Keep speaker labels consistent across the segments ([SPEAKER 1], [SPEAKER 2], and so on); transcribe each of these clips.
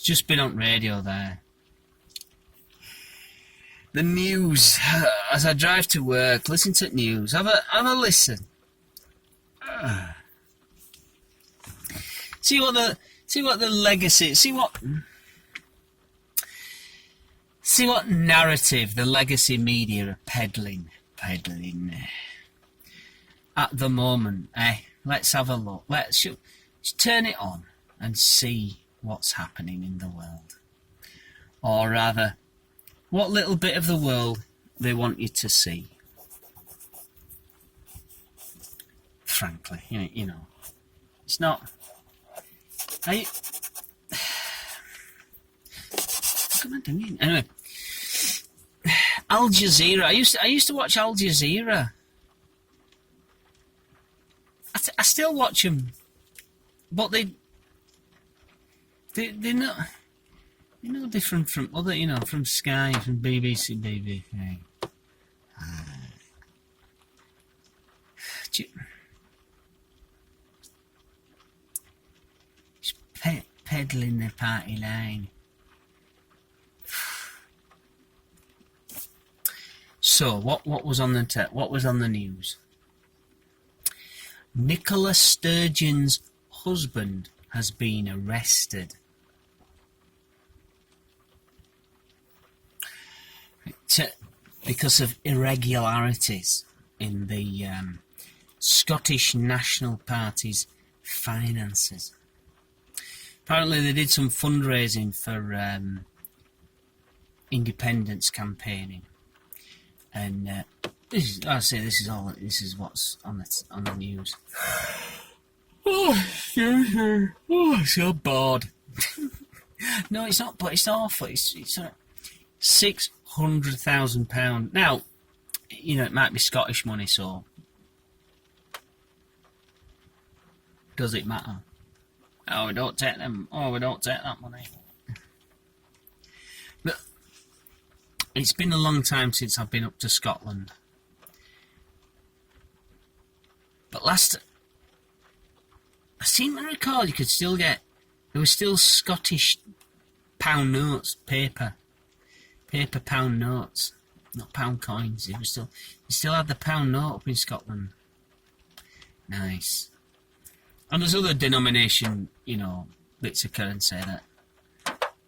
[SPEAKER 1] just been on radio there. The news, as I drive to work, listen to the news, have a listen. See what the legacy, see what narrative the legacy media are peddling at the moment. Let's have a look. Let's turn it on and see what's happening in the world, or rather, what little bit of the world they want you to see. Frankly, you know, it's not. What am I doing? Anyway, Al Jazeera. I used to watch Al Jazeera. I still watch them, but they're not. They're no different from other, from Sky, from BBC, BBC. Just peddling the party line. So, what was on the news? Nicola Sturgeon's husband has been arrested. Because of irregularities in the Scottish National Party's finances. Apparently they did some fundraising for independence campaigning, and this is what's on the news. Oh, so bored. No, it's not. But it's awful. It's £600,000. Now, it might be Scottish money, so does it matter? Oh, we don't take them. Oh, we don't take that money. But it's been a long time since I've been up to Scotland. But I seem to recall you could still get. There were still Scottish pound notes, paper pound notes, not pound coins. You still had the pound note up in Scotland. Nice. And there's other denomination, bits of currency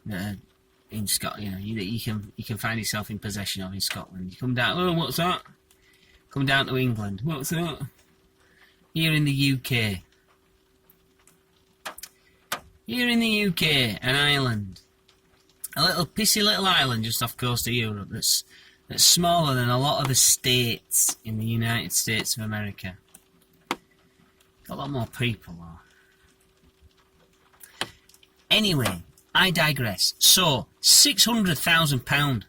[SPEAKER 1] that in Scotland, you can find yourself in possession of in Scotland. You come down, oh, what's that? Come down to England, what's that? Here in the UK. Here in the UK, an island. A little pissy little island just off the coast of Europe that's smaller than a lot of the states in the United States of America. Got a lot more people though. Anyway, I digress. So, £600,000.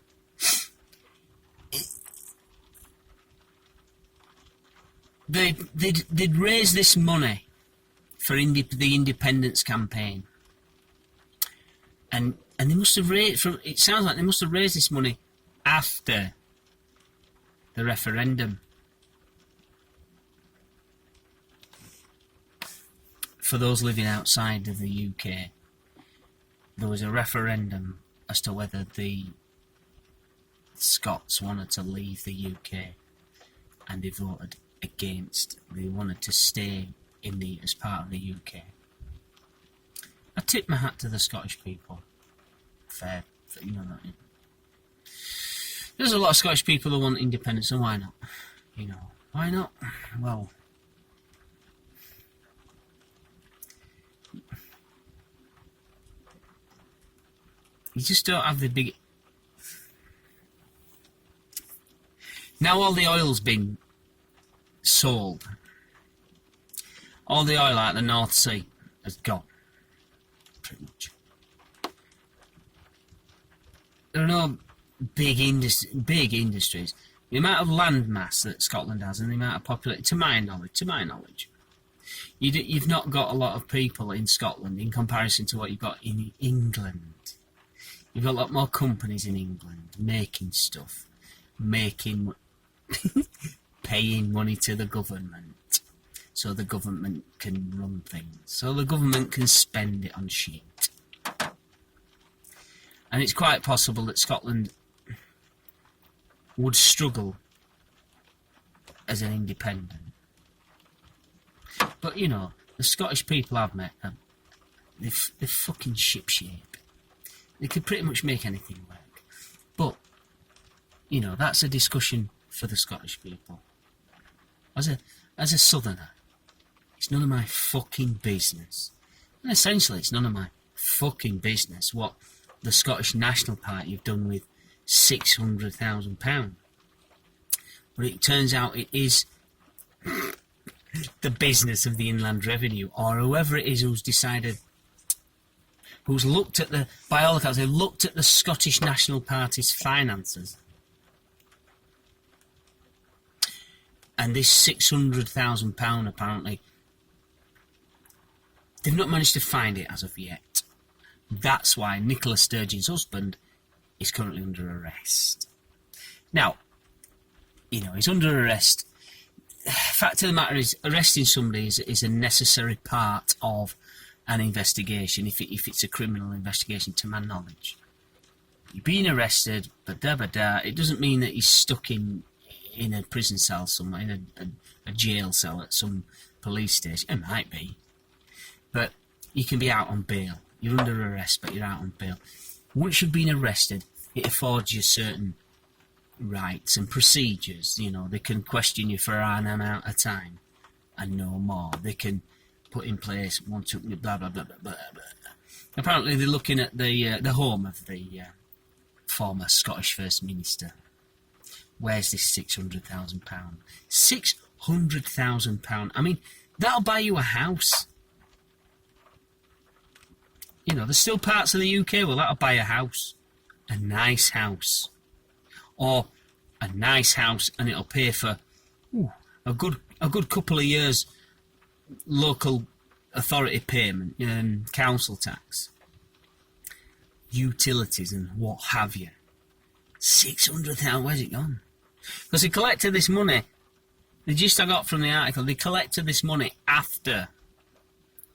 [SPEAKER 1] They'd raise this money for the independence campaign. And they must have raised, it sounds like they must have raised this money after the referendum. For those living outside of the UK, there was a referendum as to whether the Scots wanted to leave the UK, and they voted against. They wanted to stay as part of the UK. I tip my hat to the Scottish people. Fair, that. There's a lot of Scottish people who want independence, and why not? Why not? Well, you just don't have the big. Now all the oil's been sold. All the oil out of the North Sea has gone. Pretty much. There are no big industries. The amount of land mass that Scotland has and the amount of population, to my knowledge, you've not got a lot of people in Scotland in comparison to what you've got in England. You've got a lot more companies in England making stuff, paying money to the government, so the government can run things, so the government can spend it on shit. And it's quite possible that Scotland would struggle as an independent. But, you know, the Scottish people I've met, they're fucking ship-shape. They could pretty much make anything work. But, you know, that's a discussion for the Scottish people. As a southerner, it's none of my fucking business. And essentially, it's none of my fucking business what the Scottish National Party have done with £600,000. But it turns out it is the business of the Inland Revenue, or whoever it is who's decided, who's looked at the, by all accounts, they've looked at the Scottish National Party's finances. And this £600,000 apparently, they've not managed to find it as of yet. That's why Nicola Sturgeon's husband is currently under arrest. Now, you know, he's under arrest. Fact of the matter is, arresting somebody is a necessary part of an investigation, if it's a criminal investigation, to my knowledge. You're being arrested, but it doesn't mean that he's stuck in a prison cell somewhere, in a jail cell at some police station. It might be. But you can be out on bail. You're under arrest, but you're out on bail. Once you've been arrested, it affords you certain rights and procedures. You know, they can question you for an amount of time and no more. They can put in place blah blah blah blah blah. Apparently, they're looking at the home of the former Scottish First Minister. Where's this £600,000? £600,000. I mean, that'll buy you a house. You know, there's still parts of the UK where that'll buy a house. A nice house. Or a nice house, and it'll pay for a good couple of years local authority payment, council tax, utilities and what have you. 600,000, where's it gone? Because they collected this money, the gist I got from the article, they collected this money after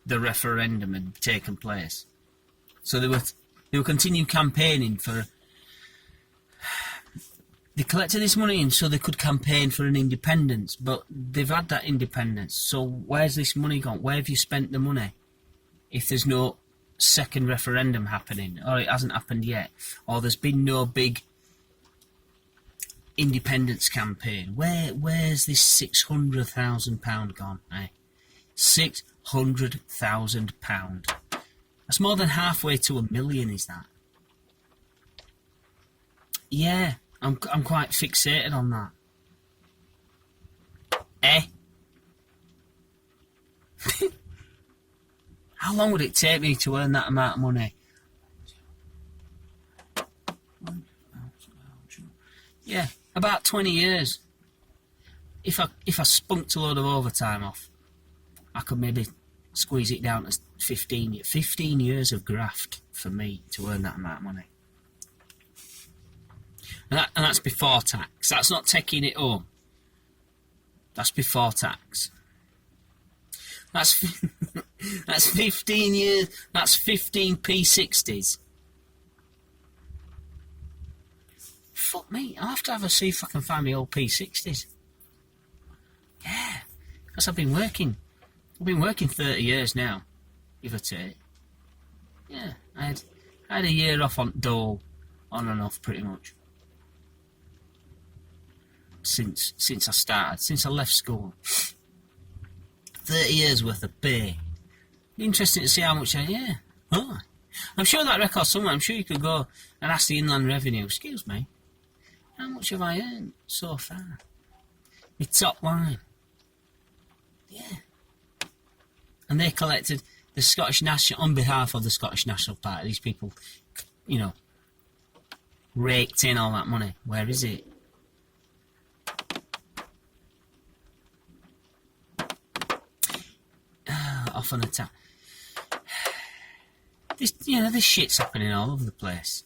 [SPEAKER 1] the referendum had taken place. So they were continuing campaigning for... They collected this money in so they could campaign for an independence, but they've had that independence. So where's this money gone? Where have you spent the money? If there's no second referendum happening, or it hasn't happened yet, or there's been no big independence campaign, where's this £600,000 gone? Eh? £600,000. That's more than halfway to £1 million, is that? Yeah. I'm quite fixated on that. Eh? How long would it take me to earn that amount of money? Yeah, about 20 years. If I spunked a load of overtime off, I could maybe squeeze it down to 15 years of graft for me to earn that amount of money. And that's before tax. That's not taking it home. That's before tax. That's 15 years. That's 15 P60s. Fuck me. I'll have to have a see if I can find my old P60s. Yeah, because I've been working 30 years now, give or take. Yeah, I had a year off on dole, on and off pretty much. Since I left school. 30 years worth of pay. Interesting to see how much I'm sure that record's somewhere. I'm sure you could go and ask the Inland Revenue, excuse me, how much have I earned so far? My top line. Yeah. And they collected the Scottish National, on behalf of the Scottish National Party, these people, you know, raked in all that money. Where is it? Off on a tap. This shit's happening all over the place.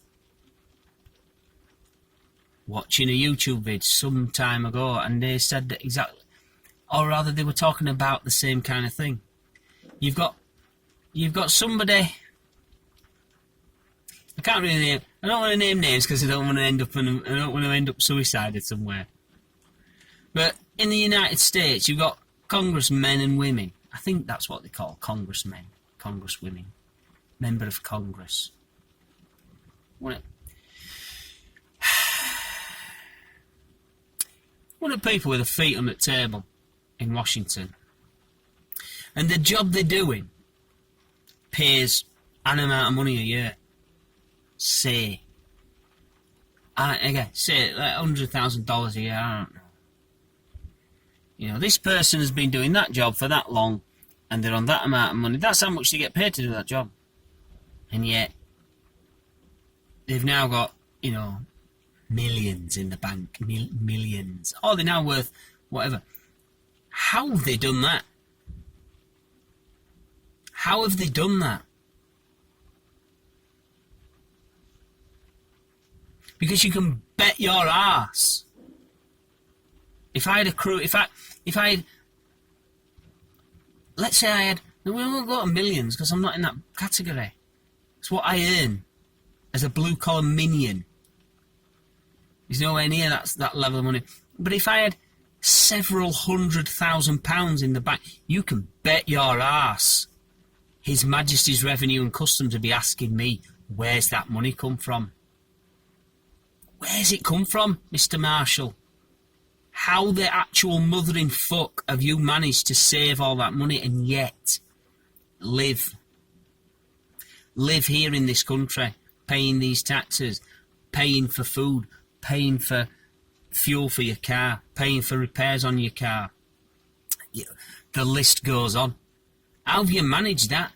[SPEAKER 1] Watching a YouTube vid some time ago, and they said that exactly, or rather, they were talking about the same kind of thing. You've got somebody. I can't really name. I don't want to name names because I don't want to end up suicided somewhere. But in the United States, you've got congressmen and women. I think that's what they call congressmen, congresswomen, member of Congress. One of the people with their feet on the table in Washington. And the job they're doing pays an amount of money a year. Say like $100,000 a year, I don't know. You know, this person has been doing that job for that long, and they're on that amount of money. That's how much they get paid to do that job. And yet, they've now got, you know, millions in the bank. Millions. Oh, they're now worth whatever. How have they done that? How have they done that? Because you can bet your arse. If I had a crew, if I had, let's say I had, we won't go to millions because I'm not in that category. It's what I earn as a blue collar minion. There's nowhere near that level of money. But if I had several £100,000 in the bank, you can bet your arse His Majesty's Revenue and Customs would be asking me, where's that money come from? Where's it come from, Mr. Marshall? How the actual mothering fuck have you managed to save all that money and yet live here in this country, paying these taxes, paying for food, paying for fuel for your car, paying for repairs on your car? The list goes on. How have you managed that?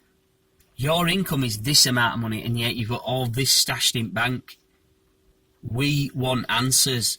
[SPEAKER 1] Your income is this amount of money and yet you've got all this stashed in bank. We want answers.